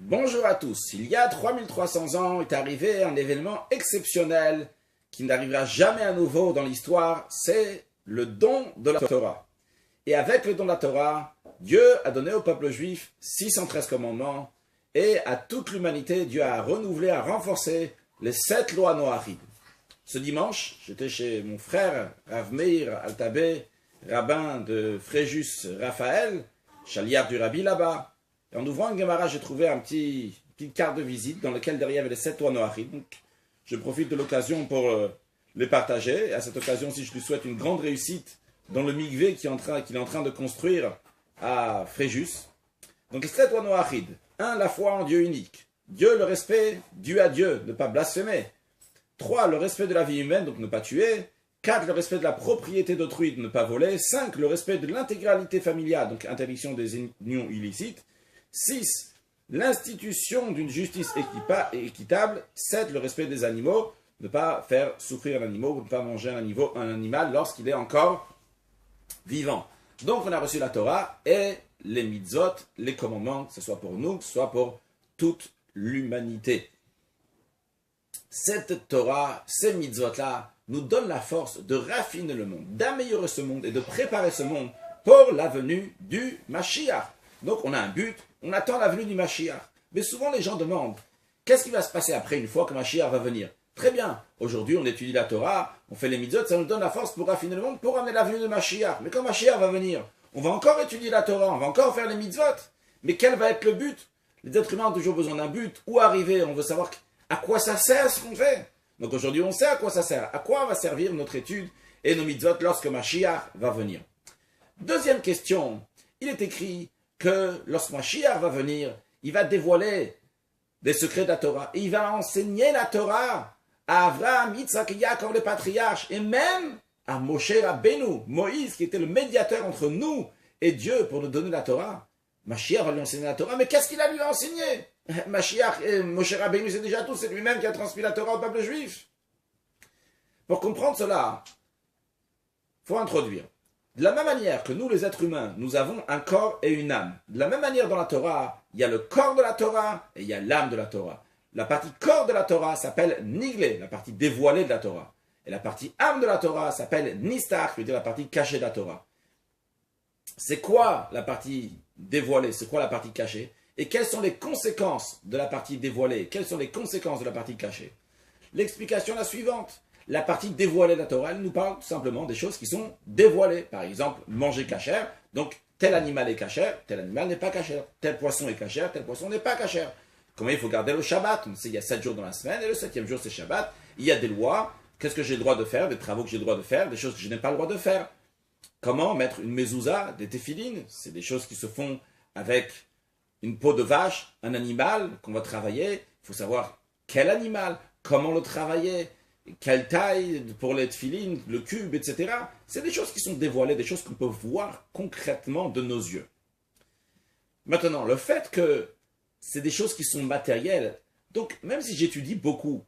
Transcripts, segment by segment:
Bonjour à tous. Il y a 3300 ans est arrivé un événement exceptionnel qui n'arrivera jamais à nouveau dans l'histoire, c'est le don de la Torah. Et avec le don de la Torah, Dieu a donné au peuple juif 613 commandements et à toute l'humanité, Dieu a renouvelé, a renforcé les 7 lois noachides. Ce dimanche, j'étais chez mon frère Rav Meir Altabé, rabbin de Fréjus Raphaël, chaliard du Rabbi là-bas. Et en ouvrant une Gemara, j'ai trouvé une petite carte de visite dans laquelle derrière il y avait les 7 lois noachides. Donc, je profite de l'occasion pour les partager. Et à cette occasion aussi, je lui souhaite une grande réussite dans le mikvé qu'il est en train de construire à Fréjus. Donc les 7 lois noachides. 1. La foi en Dieu unique. Dieu, le respect dû à Dieu, ne pas blasphémer. 3. Le respect de la vie humaine, donc ne pas tuer. 4. Le respect de la propriété d'autrui, ne pas voler. 5. Le respect de l'intégralité familiale, donc interdiction des unions illicites. 6. L'institution d'une justice équitable. 7. Le respect des animaux, ne pas faire souffrir un animal, ne pas manger un animal lorsqu'il est encore vivant. Donc on a reçu la Torah et les mitzvot, les commandements, que ce soit pour nous, que ce soit pour toute l'humanité. Cette Torah, ces mitzvot-là, nous donnent la force de raffiner le monde, d'améliorer ce monde et de préparer ce monde pour la venue du Mashiach. Donc on a un but, on attend la venue du Mashiach. Mais souvent les gens demandent, qu'est-ce qui va se passer après une fois que Mashiach va venir? Très bien, aujourd'hui on étudie la Torah, on fait les mitzvot, ça nous donne la force pour raffiner le monde, pour amener la venue de Mashiach. Mais quand Mashiach va venir, on va encore étudier la Torah, on va encore faire les mitzvot. Mais quel va être le but? Les êtres humains ont toujours besoin d'un but. Où arriver? On veut savoir à quoi ça sert ce qu'on fait. Donc aujourd'hui on sait à quoi ça sert, à quoi va servir notre étude et nos mitzvot lorsque Mashiach va venir. Deuxième question, il est écrit que lorsque Mashiach va venir, il va dévoiler des secrets de la Torah. Et il va enseigner la Torah à Avraham, Yitzhak et Yaakov les patriarches, et même à Moshe Rabbeinu, Moïse, qui était le médiateur entre nous et Dieu pour nous donner la Torah. Mashiach va lui enseigner la Torah, mais qu'est-ce qu'il a lui enseigné? Mashiach et Moshe Rabbeinu, c'est déjà tout, c'est lui-même qui a transmis la Torah au peuple juif. Pour comprendre cela, il faut introduire. De la même manière que nous, les êtres humains, nous avons un corps et une âme. De la même manière, dans la Torah, il y a le corps de la Torah et il y a l'âme de la Torah. La partie corps de la Torah s'appelle Niglé, la partie dévoilée de la Torah. Et la partie âme de la Torah s'appelle Nistar, qui veut dire la partie cachée de la Torah. C'est quoi la partie dévoilée? C'est quoi la partie cachée? Et quelles sont les conséquences de la partie dévoilée? Quelles sont les conséquences de la partie cachée? L'explication est la suivante. La partie dévoilée de la Torah, elle nous parle tout simplement des choses qui sont dévoilées. Par exemple, manger cachère. Donc, tel animal est cachère, tel animal n'est pas cachère. Tel poisson est cachère, tel poisson n'est pas cachère. Comment il faut garder le Shabbat? On sait il y a 7 jours dans la semaine et le 7e jour c'est Shabbat. Il y a des lois. Qu'est-ce que j'ai le droit de faire? Des travaux que j'ai le droit de faire, des choses que je n'ai pas le droit de faire. Comment mettre une mezouza, des téphilines? C'est des choses qui se font avec une peau de vache, un animal qu'on va travailler. Il faut savoir quel animal, comment le travailler, quelle taille pour les téphilines, le cube, etc. C'est des choses qui sont dévoilées, des choses qu'on peut voir concrètement de nos yeux. Maintenant, le fait que c'est des choses qui sont matérielles, donc même si j'étudie beaucoup,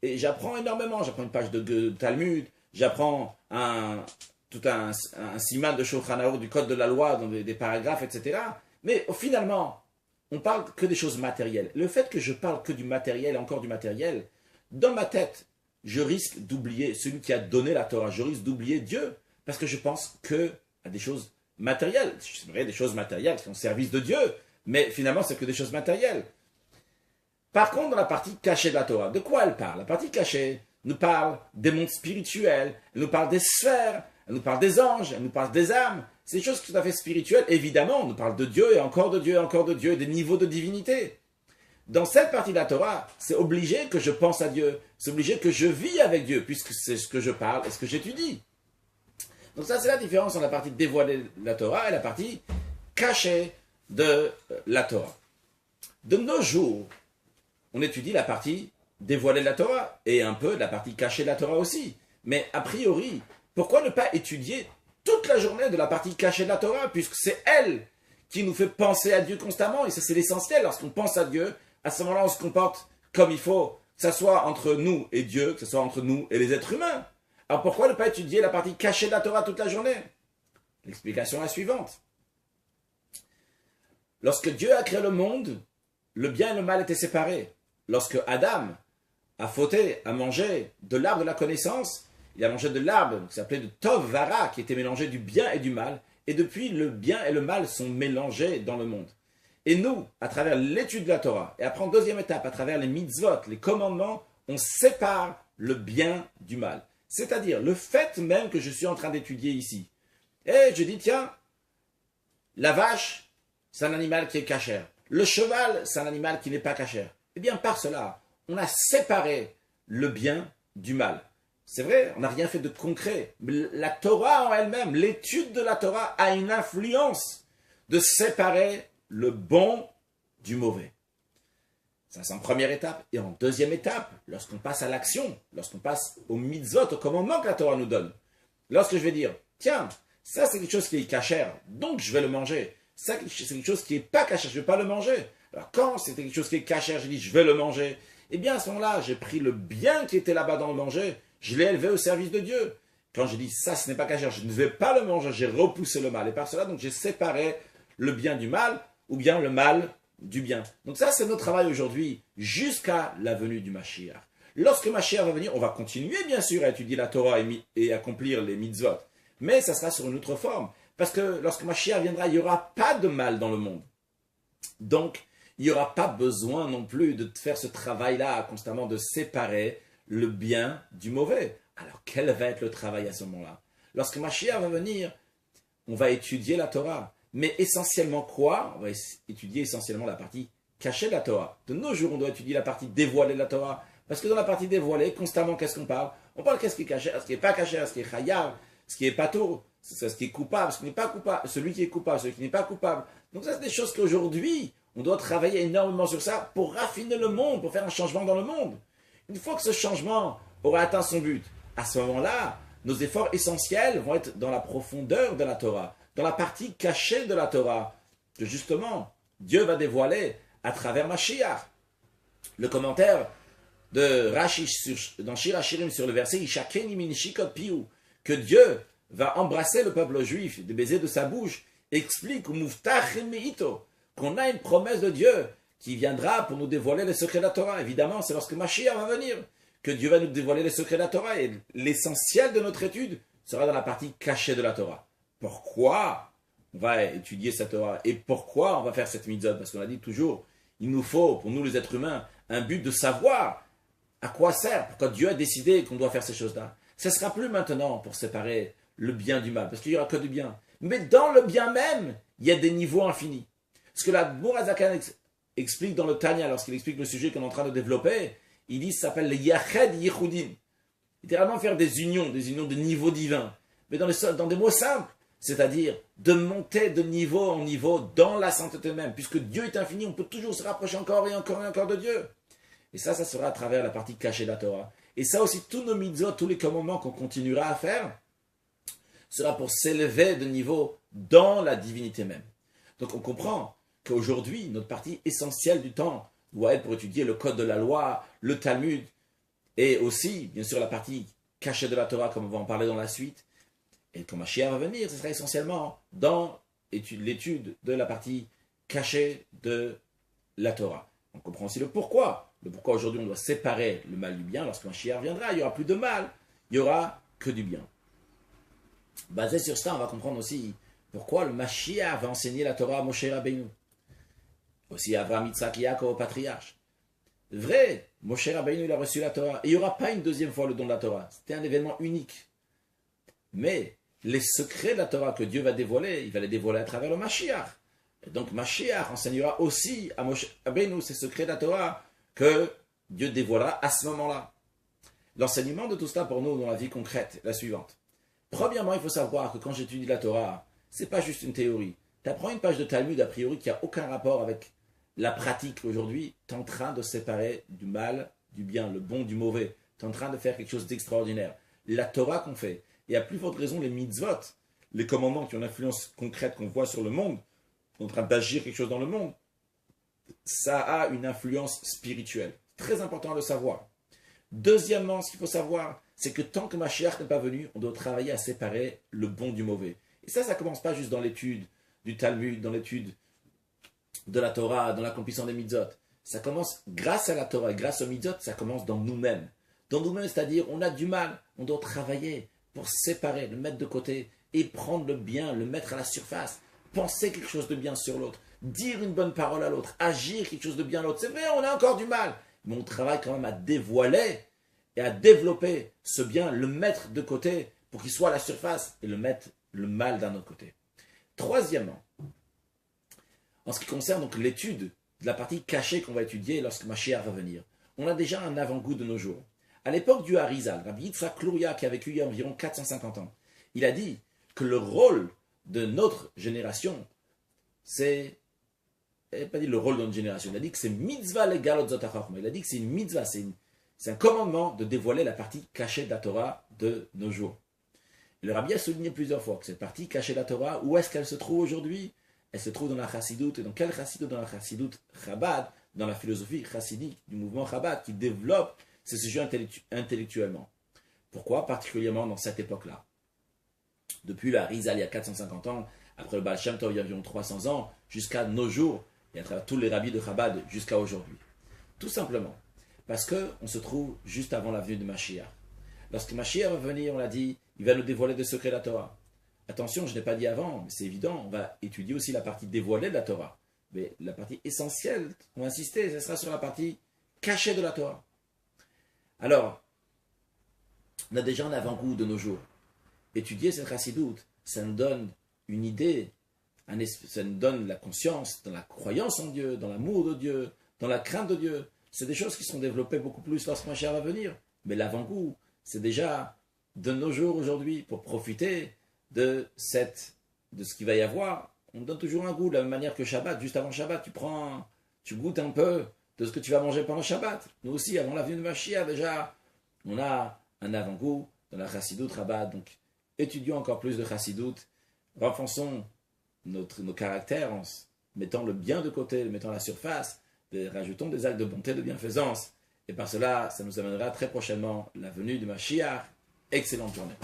et j'apprends énormément, j'apprends une page de Talmud, j'apprends tout un siman de Shulchan Aruch, du code de la loi, dans des paragraphes, etc. Mais finalement, on parle que des choses matérielles. Le fait que je parle que du matériel, encore du matériel, dans ma tête, je risque d'oublier celui qui a donné la Torah, je risque d'oublier Dieu, parce que je pense que à des choses matérielles. C'est vrai, des choses matérielles qui sont au service de Dieu, mais finalement, c'est que des choses matérielles. Par contre, dans la partie cachée de la Torah, de quoi elle parle? La partie cachée nous parle des mondes spirituels, elle nous parle des sphères, elle nous parle des anges, elle nous parle des âmes. C'est des choses tout à fait spirituelles. Évidemment, on nous parle de Dieu et encore de Dieu et encore de Dieu, des niveaux de divinité. Dans cette partie de la Torah, c'est obligé que je pense à Dieu, c'est obligé que je vis avec Dieu, puisque c'est ce que je parle et ce que j'étudie. Donc ça, c'est la différence entre la partie dévoilée de la Torah et la partie cachée de la Torah. De nos jours, on étudie la partie dévoilée de la Torah et un peu de la partie cachée de la Torah aussi. Mais a priori, pourquoi ne pas étudier toute la journée de la partie cachée de la Torah, puisque c'est elle qui nous fait penser à Dieu constamment, et ça c'est l'essentiel. Lorsqu'on pense à Dieu, à ce moment-là on se comporte comme il faut, que ce soit entre nous et Dieu, que ce soit entre nous et les êtres humains. Alors pourquoi ne pas étudier la partie cachée de la Torah toute la journée? L'explication est la suivante. Lorsque Dieu a créé le monde le bien et le mal étaient séparés. Lorsque Adam a fauté, a mangé de l'arbre de la connaissance, il a mangé de l'arbre qui s'appelait de Tov Vara, qui était mélangé du bien et du mal, et depuis, le bien et le mal sont mélangés dans le monde. Et nous, à travers l'étude de la Torah, et après en deuxième étape, à travers les mitzvot, les commandements, on sépare le bien du mal. C'est-à-dire, le fait même que je suis en train d'étudier ici, et je dis, tiens, la vache, c'est un animal qui est cachère. Le cheval, c'est un animal qui n'est pas cachère. Eh bien, par cela, on a séparé le bien du mal. C'est vrai, on n'a rien fait de concret. Mais la Torah en elle-même, l'étude de la Torah a une influence de séparer le bon du mauvais. Ça, c'est en première étape. Et en deuxième étape, lorsqu'on passe à l'action, lorsqu'on passe aux mitzvot, au commandement que la Torah nous donne, lorsque je vais dire, tiens, ça c'est quelque chose qui est cachère, donc je vais le manger. Ça c'est quelque chose qui n'est pas cachère, je ne vais pas le manger. Alors quand c'était quelque chose qui est cachère, j'ai dit, je vais le manger. Eh bien, à ce moment-là, j'ai pris le bien qui était là-bas dans le manger, je l'ai élevé au service de Dieu. Quand j'ai dit, ça, ce n'est pas cachère, je ne vais pas le manger, j'ai repoussé le mal. Et par cela, donc, j'ai séparé le bien du mal, ou bien le mal du bien. Donc ça, c'est notre travail aujourd'hui, jusqu'à la venue du Mashiach. Lorsque Mashiach va venir, on va continuer, bien sûr, à étudier la Torah et accomplir les mitzvot. Mais ça sera sur une autre forme. Parce que lorsque Mashiach viendra, il n'y aura pas de mal dans le monde. Donc, il n'y aura pas besoin non plus de faire ce travail-là, constamment de séparer le bien du mauvais. Alors, quel va être le travail à ce moment-là? Lorsque Mashiach va venir, on va étudier la Torah. Mais essentiellement quoi? On va étudier essentiellement la partie cachée de la Torah. De nos jours, on doit étudier la partie dévoilée de la Torah. Parce que dans la partie dévoilée, constamment, qu'est-ce qu'on parle? On parle qu'est-ce qui est caché, ce qui n'est pas caché, ce qui est chayav, ce qui est patour, ce qui est coupable, ce qui n'est pas coupable, celui qui est coupable, celui qui n'est pas coupable. Donc ça, c'est des choses qu'aujourd'hui, on doit travailler énormément sur ça pour raffiner le monde, pour faire un changement dans le monde. Une fois que ce changement aura atteint son but, à ce moment-là, nos efforts essentiels vont être dans la profondeur de la Torah, dans la partie cachée de la Torah, que justement, Dieu va dévoiler à travers Mashiach. Le commentaire de Rashi dans Shir Hashirim sur le verset Ishakeni min shikot piu, que Dieu va embrasser le peuple juif des baisers de sa bouche, explique qu'on a une promesse de Dieu qui viendra pour nous dévoiler les secrets de la Torah. Évidemment, c'est lorsque Mashiach va venir que Dieu va nous dévoiler les secrets de la Torah, et l'essentiel de notre étude sera dans la partie cachée de la Torah. Pourquoi on va étudier cette Torah et pourquoi on va faire cette mitzvah? Parce qu'on a dit toujours, il nous faut, pour nous les êtres humains, un but de savoir à quoi sert, pourquoi Dieu a décidé qu'on doit faire ces choses-là. Ce ne sera plus maintenant pour séparer le bien du mal, parce qu'il n'y aura que du bien. Mais dans le bien même, il y a des niveaux infinis. Ce que la Mourazakan explique dans le Tanya, lorsqu'il explique le sujet qu'on est en train de développer, il dit, ça s'appelle les Yached Yichudim. Littéralement faire des unions de niveaux divins. Mais dans des mots simples, c'est-à-dire de monter de niveau en niveau dans la sainteté même. Puisque Dieu est infini, on peut toujours se rapprocher encore et encore et encore de Dieu. Et ça sera à travers la partie cachée de la Torah. Et ça aussi, tous nos mitzvot, tous les commandements qu'on continuera à faire, sera pour s'élever de niveau dans la divinité même. Donc on comprend qu'aujourd'hui, notre partie essentielle du temps doit être pour étudier le code de la loi, le Talmud, et aussi, bien sûr, la partie cachée de la Torah, comme on va en parler dans la suite. Et quand Mashiach va venir, ce sera essentiellement dans l'étude de la partie cachée de la Torah. On comprend aussi le pourquoi. Le pourquoi aujourd'hui on doit séparer le mal du bien. Lorsque Mashiach viendra, il n'y aura plus de mal, il n'y aura que du bien. Basé sur ça, on va comprendre aussi pourquoi le Mashiach va enseigner la Torah à Moshe Rabbeinu. Aussi Avraham, Yitzhak, Yaakov, patriarche. Vrai, Moshe Rabbeinu, il a reçu la Torah. Et il n'y aura pas une deuxième fois le don de la Torah. C'était un événement unique. Mais les secrets de la Torah que Dieu va dévoiler, il va les dévoiler à travers le Mashiach. Et donc Mashiach enseignera aussi à Moshe Rabbeinu ces secrets de la Torah que Dieu dévoilera à ce moment-là. L'enseignement de tout cela pour nous dans la vie concrète est la suivante. Premièrement, il faut savoir que quand j'étudie la Torah, c'est pas juste une théorie. Tu apprends une page de Talmud a priori qui n'a aucun rapport avec la pratique aujourd'hui. Tu es en train de séparer du mal, du bien, le bon du mauvais. Tu es en train de faire quelque chose d'extraordinaire. La Torah qu'on fait, et à plus forte raison les mitzvot, les commandements qui ont une influence concrète qu'on voit sur le monde, en train d'agir quelque chose dans le monde, ça a une influence spirituelle. Très important de le savoir. Deuxièmement, ce qu'il faut savoir, c'est que tant que Mashiach n'est pas venu, on doit travailler à séparer le bon du mauvais. Et ça commence pas juste dans l'étude du Talmud, dans l'étude de la Torah, dans l'accomplissement des mitzvot. ça commence grâce à la Torah, grâce au mitzvot, ça commence dans nous-mêmes. Dans nous-mêmes, c'est-à-dire, on a du mal, on doit travailler pour séparer, le mettre de côté et prendre le bien, le mettre à la surface, penser quelque chose de bien sur l'autre, dire une bonne parole à l'autre, agir quelque chose de bien à l'autre. C'est vrai, on a encore du mal, mais on travaille quand même à dévoiler et à développer ce bien, le mettre de côté pour qu'il soit à la surface et le mettre le mal d'un autre côté. Troisièmement, en ce qui concerne donc l'étude de la partie cachée qu'on va étudier lorsque Mashiach va venir, on a déjà un avant-goût de nos jours. À l'époque du Harizal, Rabbi Yitzhak Luria, qui a vécu il y a environ 450 ans, il a dit que le rôle de notre génération, c'est, il n'a pas dit le rôle de notre génération, il a dit que c'est mitzvah legalot zot hachachma. Il a dit que c'est une mitzvah, c'est un commandement de dévoiler la partie cachée de la Torah de nos jours. Et le Rabbi a souligné plusieurs fois que cette partie cachée de la Torah, où est-ce qu'elle se trouve aujourd'hui? Elle se trouve dans la chassidoute. Et dans quelle chassidoute? Dans la chassidoute Chabad, dans la philosophie chassidique du mouvement Chabad, qui développe ces sujets intellectuellement. Pourquoi? Particulièrement dans cette époque-là. Depuis la Harizal, il y a 450 ans, après le Baal Shem Tov, il y a environ 300 ans, jusqu'à nos jours, et à travers tous les rabbis de Chabad jusqu'à aujourd'hui. Tout simplement parce qu'on se trouve juste avant la venue de Mashiach. Lorsque Mashiach va venir, on l'a dit, il va nous dévoiler des secrets de la Torah. Attention, je n'ai pas dit avant, mais c'est évident, on va étudier aussi la partie dévoilée de la Torah. Mais la partie essentielle, on va insister, ce sera sur la partie cachée de la Torah. Alors, on a déjà un avant-goût de nos jours. Étudier cette chassidoute, ça nous donne une idée, ça nous donne la conscience dans la croyance en Dieu, dans l'amour de Dieu, dans la crainte de Dieu. C'est des choses qui sont développées beaucoup plus lorsque Mashiach va venir. Mais l'avant-goût, c'est déjà de nos jours aujourd'hui pour profiter de ce qu'il va y avoir. On donne toujours un goût de la même manière que Shabbat. Juste avant Shabbat, tu goûtes un peu de ce que tu vas manger pendant Shabbat. Nous aussi, avant la venue de Mashiach, déjà, on a un avant-goût dans la chassidoute Chabad. Donc, étudions encore plus de chassidoute, renforçons nos caractères en mettant le bien de côté, le mettant à la surface, rajoutons des actes de bonté, de bienfaisance, et par cela, ça nous amènera très prochainement la venue de Mashiach. Excellente journée.